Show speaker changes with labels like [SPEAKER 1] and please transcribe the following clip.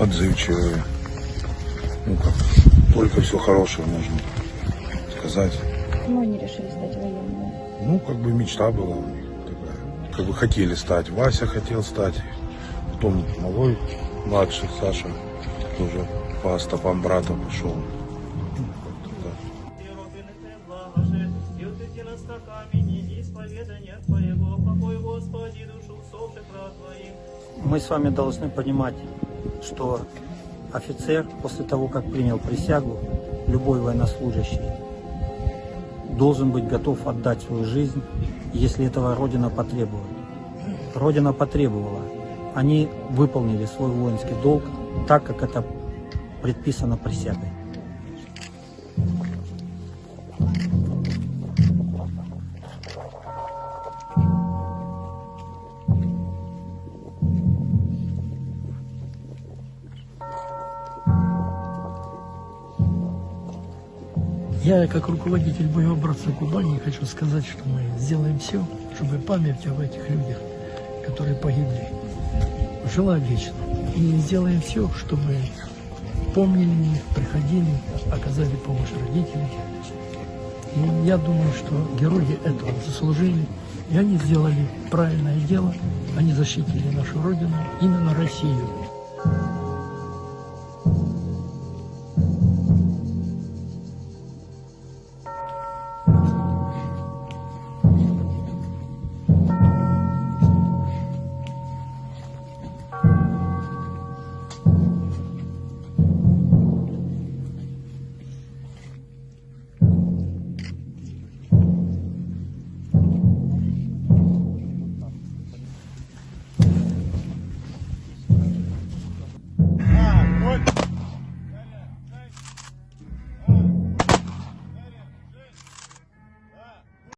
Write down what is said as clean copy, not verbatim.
[SPEAKER 1] отзывчивые. Ну как, только все хорошее можно сказать.
[SPEAKER 2] Ну, они решили стать военными.
[SPEAKER 1] Ну, как бы мечта была у них такая. Как бы хотели стать. Вася хотел стать. Потом малой, младший, Саша, тоже по стопам брата пошел. Ну, как-то так.
[SPEAKER 3] Мы с вами должны понимать, что офицер после того, как принял присягу, любой военнослужащий должен быть готов отдать свою жизнь, если этого Родина потребует. Родина потребовала. Они выполнили свой воинский долг так, как это предписано присягой.
[SPEAKER 4] Я, как руководитель боевого братства Кубани, хочу сказать, что мы сделаем все, чтобы память об этих людях, которые погибли, жила вечно. И сделаем все, чтобы помнили их, приходили, оказали помощь родителям. И я думаю, что герои этого заслужили. И они сделали правильное дело. Они защитили нашу Родину, именно Россию.